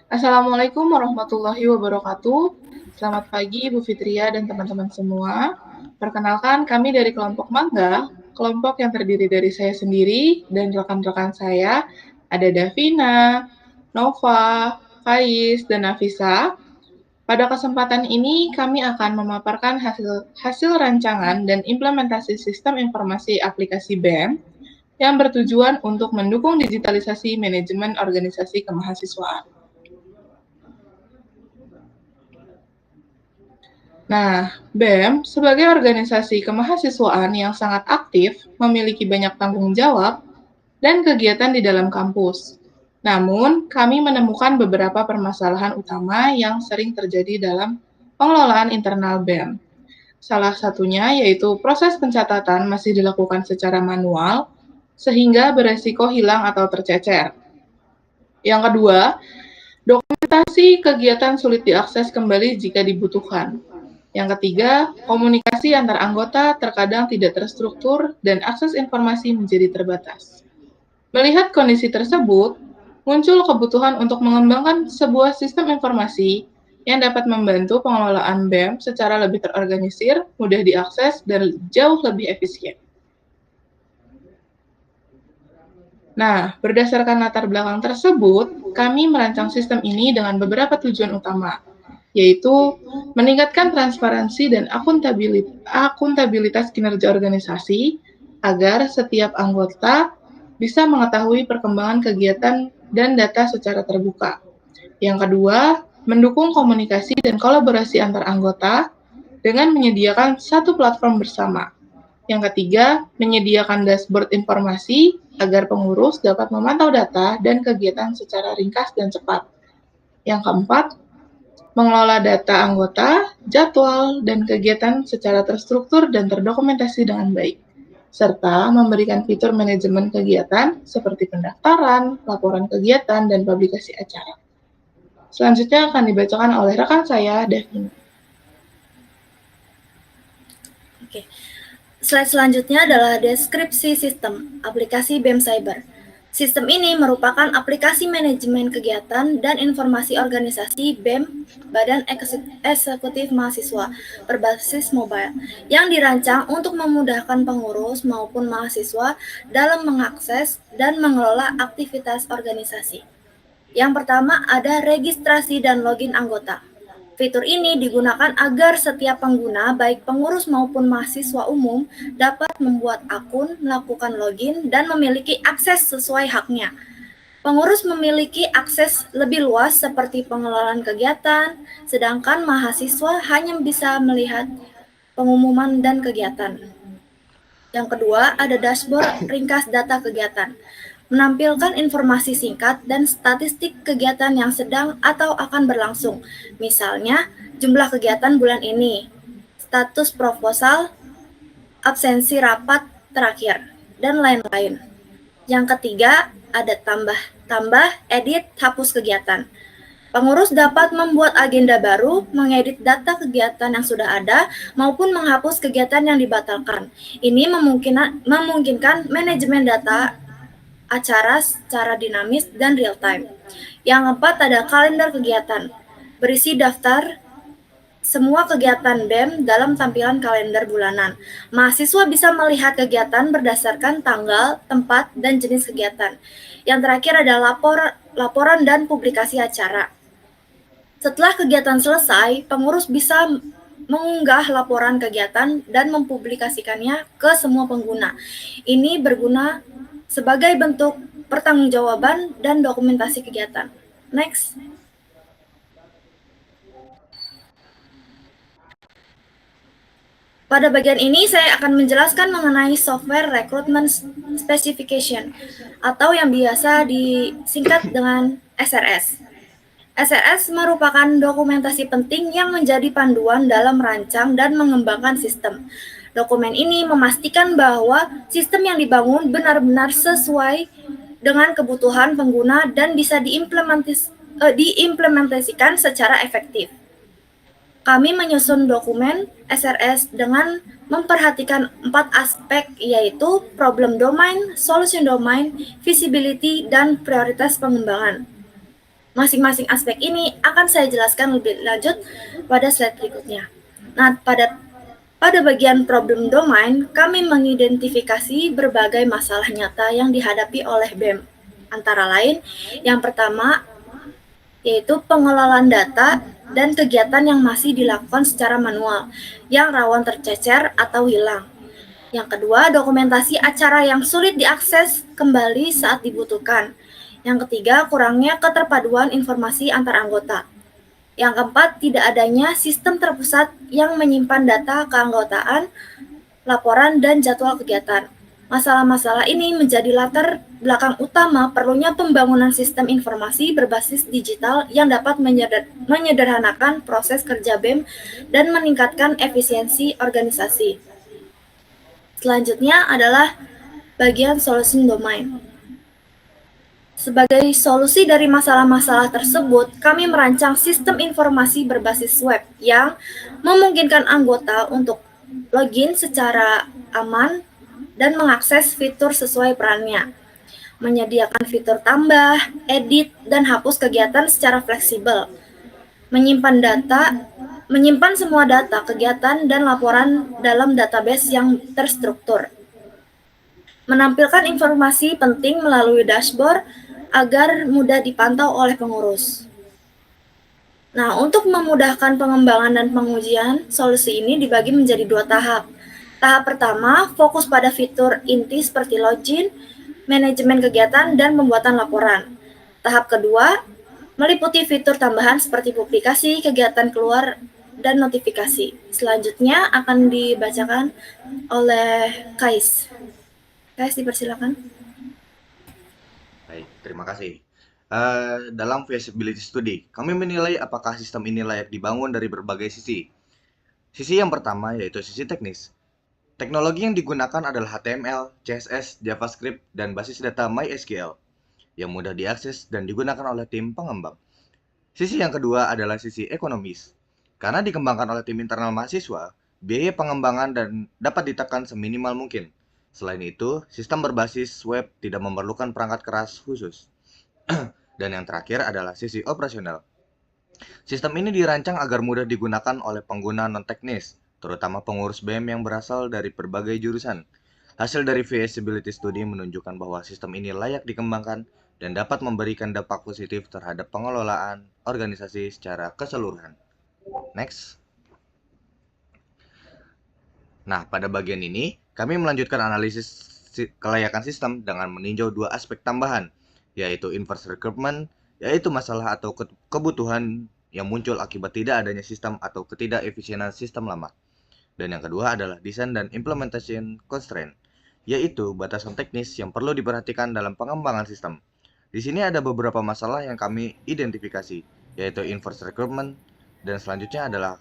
Assalamualaikum warahmatullahi wabarakatuh. Selamat pagi Ibu Fitria dan teman-teman semua. Perkenalkan kami dari kelompok Mangga, kelompok yang terdiri dari saya sendiri dan rekan-rekan saya, ada Davina, Nova, Faiz, dan Nafisa. Pada kesempatan ini kami akan memaparkan hasil rancangan dan implementasi sistem informasi aplikasi BEM yang bertujuan untuk mendukung digitalisasi manajemen organisasi kemahasiswaan. Nah, BEM sebagai organisasi kemahasiswaan yang sangat aktif, memiliki banyak tanggung jawab dan kegiatan di dalam kampus. Namun, kami menemukan beberapa permasalahan utama yang sering terjadi dalam pengelolaan internal BEM. Salah satunya yaitu proses pencatatan masih dilakukan secara manual, sehingga beresiko hilang atau tercecer. Yang kedua, dokumentasi kegiatan sulit diakses kembali jika dibutuhkan. Yang ketiga, komunikasi antar anggota terkadang tidak terstruktur dan akses informasi menjadi terbatas. Melihat kondisi tersebut, muncul kebutuhan untuk mengembangkan sebuah sistem informasi yang dapat membantu pengelolaan BEM secara lebih terorganisir, mudah diakses, dan jauh lebih efisien. Nah, berdasarkan latar belakang tersebut, kami merancang sistem ini dengan beberapa tujuan utama, yaitu meningkatkan transparansi dan akuntabilitas kinerja organisasi agar setiap anggota bisa mengetahui perkembangan kegiatan dan data secara terbuka. Yang kedua, mendukung komunikasi dan kolaborasi antar anggota dengan menyediakan satu platform bersama. Yang ketiga, menyediakan dashboard informasi agar pengurus dapat memantau data dan kegiatan secara ringkas dan cepat. Yang keempat, mengelola data anggota, jadwal, dan kegiatan secara terstruktur dan terdokumentasi dengan baik, serta memberikan fitur manajemen kegiatan seperti pendaftaran, laporan kegiatan, dan publikasi acara. Selanjutnya akan dibacakan oleh rekan saya, Davina. Oke. Slide selanjutnya adalah deskripsi sistem aplikasi BEM Cyber. Sistem ini merupakan aplikasi manajemen kegiatan dan informasi organisasi BEM Badan Eksekutif Mahasiswa berbasis mobile yang dirancang untuk memudahkan pengurus maupun mahasiswa dalam mengakses dan mengelola aktivitas organisasi. Yang pertama ada registrasi dan login anggota. Fitur ini digunakan agar setiap pengguna, baik pengurus maupun mahasiswa umum, dapat membuat akun, melakukan login, dan memiliki akses sesuai haknya. Pengurus memiliki akses lebih luas seperti pengelolaan kegiatan, sedangkan mahasiswa hanya bisa melihat pengumuman dan kegiatan. Yang kedua, ada dashboard ringkas data kegiatan. Menampilkan informasi singkat dan statistik kegiatan yang sedang atau akan berlangsung. Misalnya, jumlah kegiatan bulan ini, status proposal, absensi rapat terakhir, dan lain-lain. Yang ketiga, ada tambah, edit, hapus kegiatan. Pengurus dapat membuat agenda baru, mengedit data kegiatan yang sudah ada, maupun menghapus kegiatan yang dibatalkan. Ini memungkinkan manajemen data acara secara dinamis dan real time. Yang keempat ada kalender kegiatan. Berisi daftar semua kegiatan BEM dalam tampilan kalender bulanan. Mahasiswa bisa melihat kegiatan berdasarkan tanggal, tempat, dan jenis kegiatan. Yang terakhir ada laporan dan publikasi acara. Setelah kegiatan selesai, pengurus bisa mengunggah laporan kegiatan dan mempublikasikannya ke semua pengguna. Ini berguna sebagai bentuk pertanggungjawaban dan dokumentasi kegiatan. Next. Pada bagian ini saya akan menjelaskan mengenai software recruitment specification atau yang biasa disingkat dengan SRS. SRS merupakan dokumentasi penting yang menjadi panduan dalam merancang dan mengembangkan sistem. Dokumen ini memastikan bahwa sistem yang dibangun benar-benar sesuai dengan kebutuhan pengguna dan bisa diimplementasikan secara efektif. Kami menyusun dokumen SRS dengan memperhatikan 4 aspek, yaitu problem domain, solution domain, visibility, dan prioritas pengembangan. Masing-masing aspek ini akan saya jelaskan lebih lanjut pada slide berikutnya. Nah, pada bagian problem domain, kami mengidentifikasi berbagai masalah nyata yang dihadapi oleh BEM. Antara lain, yang pertama yaitu pengelolaan data dan kegiatan yang masih dilakukan secara manual, yang rawan tercecer atau hilang. Yang kedua, dokumentasi acara yang sulit diakses kembali saat dibutuhkan. Yang ketiga, kurangnya keterpaduan informasi antar anggota. Yang keempat, tidak adanya sistem terpusat yang menyimpan data keanggotaan, laporan, dan jadwal kegiatan. Masalah-masalah ini menjadi latar belakang utama perlunya pembangunan sistem informasi berbasis digital yang dapat menyederhanakan proses kerja BEM dan meningkatkan efisiensi organisasi. Selanjutnya adalah bagian solusi domain. Sebagai solusi dari masalah-masalah tersebut, kami merancang sistem informasi berbasis web yang memungkinkan anggota untuk login secara aman dan mengakses fitur sesuai perannya, menyediakan fitur tambah, edit, dan hapus kegiatan secara fleksibel, menyimpan semua data, kegiatan, dan laporan dalam database yang terstruktur, menampilkan informasi penting melalui dashboard agar mudah dipantau oleh pengurus. Nah, untuk memudahkan pengembangan dan pengujian, solusi ini dibagi menjadi 2 tahap. Tahap pertama, fokus pada fitur inti seperti login, manajemen kegiatan, dan pembuatan laporan. Tahap kedua, meliputi fitur tambahan seperti publikasi, kegiatan keluar, dan notifikasi. Selanjutnya akan dibacakan oleh Kais. Kais, dipersilakan. Baik, terima kasih. Dalam feasibility study, kami menilai apakah sistem ini layak dibangun dari berbagai sisi. Sisi yang pertama yaitu sisi teknis. Teknologi yang digunakan adalah HTML, CSS, JavaScript, dan basis data MySQL yang mudah diakses dan digunakan oleh tim pengembang. Sisi yang kedua adalah sisi ekonomis. Karena dikembangkan oleh tim internal mahasiswa, biaya pengembangan dan dapat ditekan seminimal mungkin. Selain itu, sistem berbasis web tidak memerlukan perangkat keras khusus. Dan yang terakhir adalah sisi operasional. Sistem ini dirancang agar mudah digunakan oleh pengguna non-teknis, terutama pengurus BEM yang berasal dari berbagai jurusan. Hasil dari feasibility study menunjukkan bahwa sistem ini layak dikembangkan dan dapat memberikan dampak positif terhadap pengelolaan organisasi secara keseluruhan. Next. Nah, pada bagian ini, kami melanjutkan analisis kelayakan sistem dengan meninjau 2 aspek tambahan, yaitu inverse recruitment, yaitu masalah atau kebutuhan yang muncul akibat tidak adanya sistem atau ketidakefisienan sistem lama. Dan yang kedua adalah design dan implementation constraint, yaitu batasan teknis yang perlu diperhatikan dalam pengembangan sistem. Di sini ada beberapa masalah yang kami identifikasi, yaitu inverse recruitment, dan selanjutnya adalah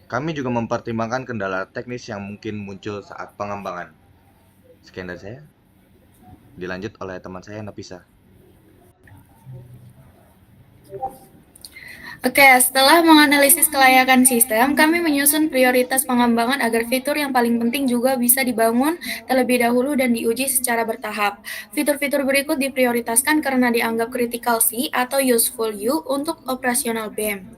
kami juga mempertimbangkan kendala teknis yang mungkin muncul saat pengembangan. Sekian dari saya. Dilanjut oleh teman saya, Nafisa. Oke, setelah menganalisis kelayakan sistem, kami menyusun prioritas pengembangan agar fitur yang paling penting juga bisa dibangun terlebih dahulu dan diuji secara bertahap. Fitur-fitur berikut diprioritaskan karena dianggap critical C atau useful U untuk operasional BEM.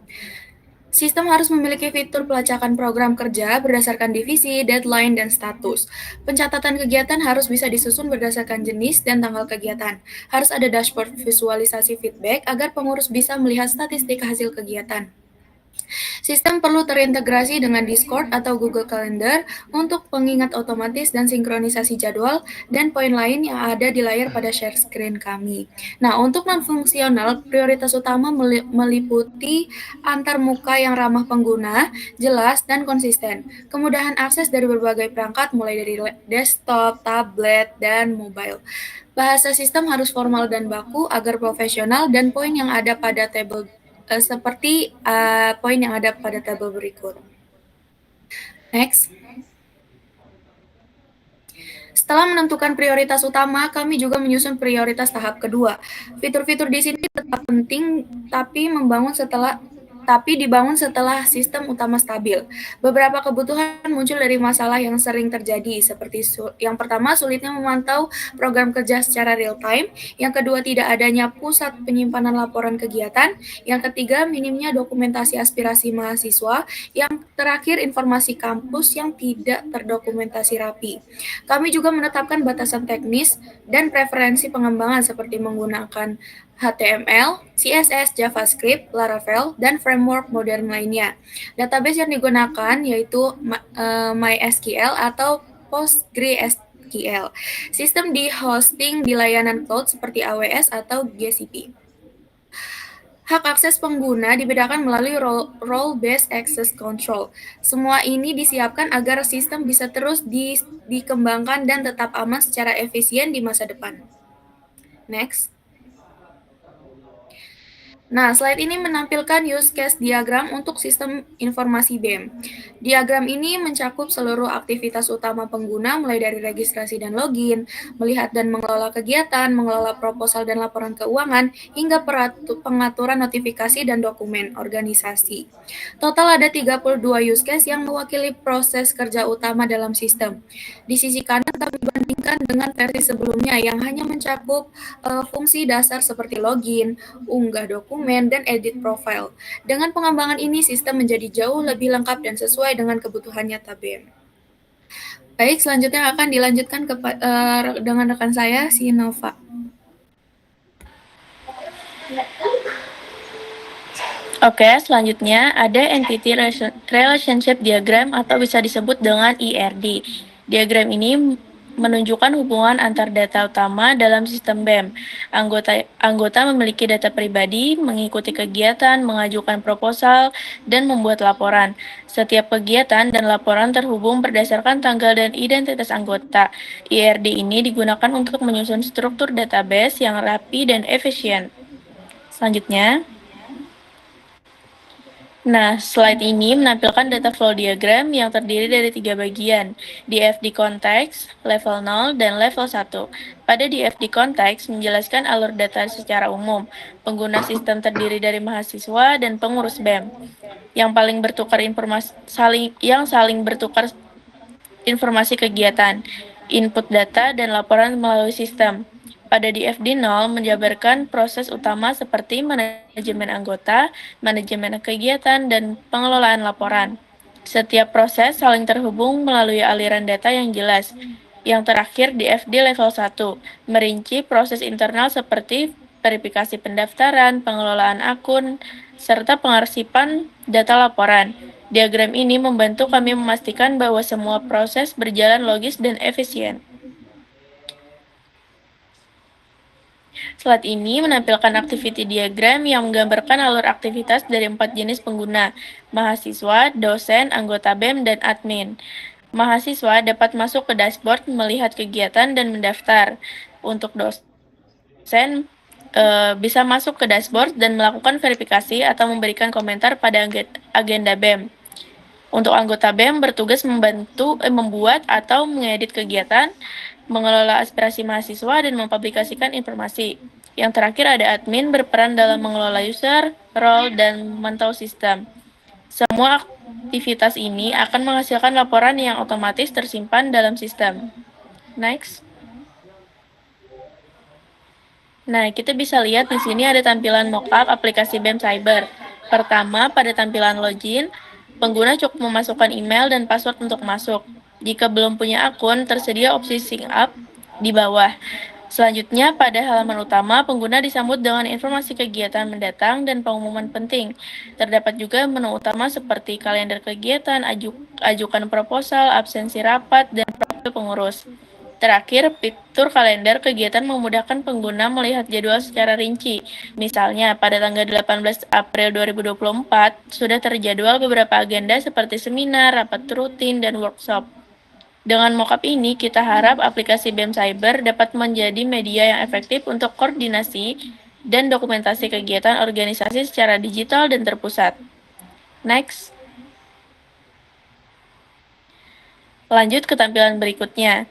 Sistem harus memiliki fitur pelacakan program kerja berdasarkan divisi, deadline, dan status. Pencatatan kegiatan harus bisa disusun berdasarkan jenis dan tanggal kegiatan. Harus ada dashboard visualisasi feedback agar pengurus bisa melihat statistik hasil kegiatan. Sistem perlu terintegrasi dengan Discord atau Google Calendar untuk pengingat otomatis dan sinkronisasi jadwal dan poin lain yang ada di layar pada share screen kami. Nah, untuk non-fungsional, prioritas utama meliputi antarmuka yang ramah pengguna, jelas, dan konsisten. Kemudahan akses dari berbagai perangkat mulai dari desktop, tablet, dan mobile. Bahasa sistem harus formal dan baku agar profesional dan poin yang ada pada tabel seperti poin yang ada pada tabel berikut. Next. Setelah menentukan prioritas utama, kami juga menyusun prioritas tahap kedua. Fitur-fitur di sini tetap penting, tapi membangun setelah tapi dibangun setelah sistem utama stabil. Beberapa kebutuhan muncul dari masalah yang sering terjadi, seperti yang pertama, sulitnya memantau program kerja secara real-time, yang kedua, tidak adanya pusat penyimpanan laporan kegiatan, yang ketiga, minimnya dokumentasi aspirasi mahasiswa, yang terakhir, informasi kampus yang tidak terdokumentasi rapi. Kami juga menetapkan batasan teknis dan preferensi pengembangan seperti menggunakan HTML, CSS, JavaScript, Laravel, dan framework modern lainnya. Database yang digunakan yaitu MySQL atau PostgreSQL. Sistem di hosting di layanan cloud seperti AWS atau GCP. Hak akses pengguna dibedakan melalui role-based access control. Semua ini disiapkan agar sistem bisa terus dikembangkan dan tetap aman secara efisien di masa depan. Next. Nah, slide ini menampilkan use case diagram untuk sistem informasi BEM. Diagram ini mencakup seluruh aktivitas utama pengguna mulai dari registrasi dan login, melihat dan mengelola kegiatan, mengelola proposal dan laporan keuangan, hingga pengaturan notifikasi dan dokumen organisasi. Total ada 32 use case yang mewakili proses kerja utama dalam sistem. Di sisi kanan kami bandingkan dengan versi sebelumnya yang hanya mencakup fungsi dasar seperti login, unggah dokumen, dan edit profile. Dengan pengembangan ini, sistem menjadi jauh lebih lengkap dan sesuai dengan kebutuhan nyata BEM. Baik, selanjutnya akan dilanjutkan dengan rekan saya, si Nova. Oke, selanjutnya ada Entity Relationship Diagram atau bisa disebut dengan ERD. Diagram ini menunjukkan hubungan antar data utama dalam sistem BEM. Anggota memiliki data pribadi, mengikuti kegiatan, mengajukan proposal, dan membuat laporan. Setiap kegiatan dan laporan terhubung berdasarkan tanggal dan identitas anggota. ERD ini digunakan untuk menyusun struktur database yang rapi dan efisien. Selanjutnya, nah, slide ini menampilkan data flow diagram yang terdiri dari 3 bagian, DFD Context, level 0, dan level 1. Pada DFD Context menjelaskan alur data secara umum. Pengguna sistem terdiri dari mahasiswa dan pengurus BEM yang saling bertukar informasi kegiatan, input data, dan laporan melalui sistem. Pada DFD 0 menjabarkan proses utama seperti manajemen anggota, manajemen kegiatan, dan pengelolaan laporan. Setiap proses saling terhubung melalui aliran data yang jelas. Yang terakhir DFD level 1, merinci proses internal seperti verifikasi pendaftaran, pengelolaan akun, serta pengarsipan data laporan. Diagram ini membantu kami memastikan bahwa semua proses berjalan logis dan efisien. Slide ini menampilkan activity diagram yang menggambarkan alur aktivitas dari 4 jenis pengguna, mahasiswa, dosen, anggota BEM, dan admin. Mahasiswa dapat masuk ke dashboard, melihat kegiatan, dan mendaftar. Untuk dosen, bisa masuk ke dashboard dan melakukan verifikasi atau memberikan komentar pada agenda BEM. Untuk anggota BEM bertugas membuat atau mengedit kegiatan, mengelola aspirasi mahasiswa, dan mempublikasikan informasi. Yang terakhir ada admin berperan dalam mengelola user, role, dan memantau sistem. Semua aktivitas ini akan menghasilkan laporan yang otomatis tersimpan dalam sistem. Next. Nah, kita bisa lihat di sini ada tampilan mockup aplikasi BEM Cyber. Pertama, pada tampilan login, pengguna cukup memasukkan email dan password untuk masuk. Jika belum punya akun, tersedia opsi sync up di bawah. Selanjutnya, pada halaman utama, pengguna disambut dengan informasi kegiatan mendatang dan pengumuman penting. Terdapat juga menu utama seperti kalender kegiatan, ajukan proposal, absensi rapat, dan profil pengurus. Terakhir, fitur kalender kegiatan memudahkan pengguna melihat jadwal secara rinci. Misalnya, pada tanggal 18 April 2024, sudah terjadwal beberapa agenda seperti seminar, rapat rutin, dan workshop. Dengan mockup ini, kita harap aplikasi BEM Cyber dapat menjadi media yang efektif untuk koordinasi dan dokumentasi kegiatan organisasi secara digital dan terpusat. Next. Lanjut ke tampilan berikutnya.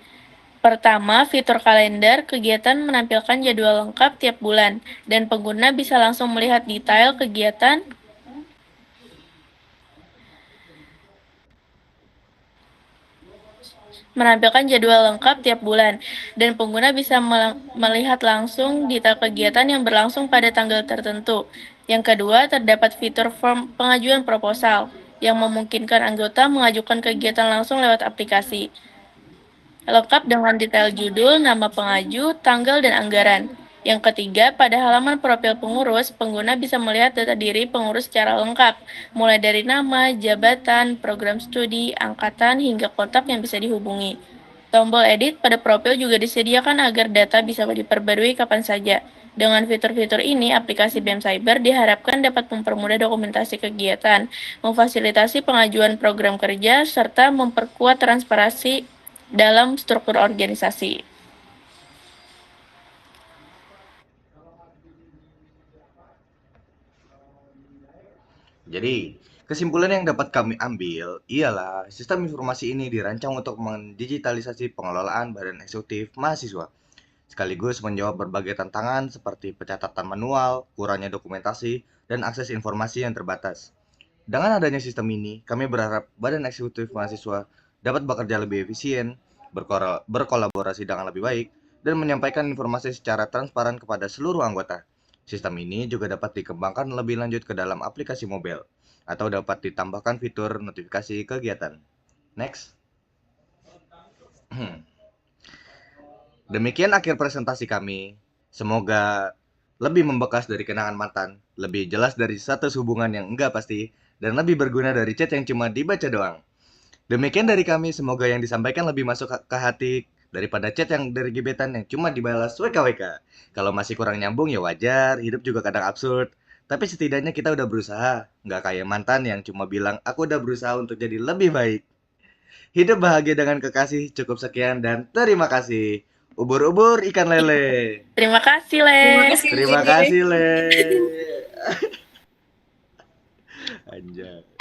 Pertama, fitur kalender kegiatan menampilkan jadwal lengkap tiap bulan, dan pengguna bisa langsung melihat detail kegiatan menampilkan jadwal lengkap tiap bulan, dan pengguna bisa melihat langsung detail kegiatan yang berlangsung pada tanggal tertentu. Yang kedua, terdapat fitur form pengajuan proposal, yang memungkinkan anggota mengajukan kegiatan langsung lewat aplikasi. Lengkap dengan detail judul, nama pengaju, tanggal, dan anggaran. Yang ketiga, pada halaman profil pengurus, pengguna bisa melihat data diri pengurus secara lengkap, mulai dari nama, jabatan, program studi, angkatan, hingga kontak yang bisa dihubungi. Tombol edit pada profil juga disediakan agar data bisa diperbarui kapan saja. Dengan fitur-fitur ini, aplikasi BEM Cyber diharapkan dapat mempermudah dokumentasi kegiatan, memfasilitasi pengajuan program kerja, serta memperkuat transparansi dalam struktur organisasi. Jadi, kesimpulan yang dapat kami ambil ialah sistem informasi ini dirancang untuk mendigitalisasi pengelolaan badan eksekutif mahasiswa, sekaligus menjawab berbagai tantangan seperti pencatatan manual, kurangnya dokumentasi, dan akses informasi yang terbatas. Dengan adanya sistem ini, kami berharap badan eksekutif mahasiswa dapat bekerja lebih efisien, berkolaborasi dengan lebih baik, dan menyampaikan informasi secara transparan kepada seluruh anggota. Sistem ini juga dapat dikembangkan lebih lanjut ke dalam aplikasi mobile, atau dapat ditambahkan fitur notifikasi kegiatan. Next. Demikian akhir presentasi kami. Semoga lebih membekas dari kenangan mantan, lebih jelas dari status hubungan yang enggak pasti, dan lebih berguna dari chat yang cuma dibaca doang. Demikian dari kami, semoga yang disampaikan lebih masuk ke hati daripada chat yang dari gebetan yang cuma dibalas WKWK. Kalau masih kurang nyambung ya wajar, hidup juga kadang absurd. Tapi setidaknya kita udah berusaha, nggak kayak mantan yang cuma bilang, aku udah berusaha untuk jadi lebih baik. Hidup bahagia dengan kekasih, cukup sekian dan terima kasih. Ubur-ubur ikan lele. Terima kasih, Le. Terima kasih, Le. Anjay.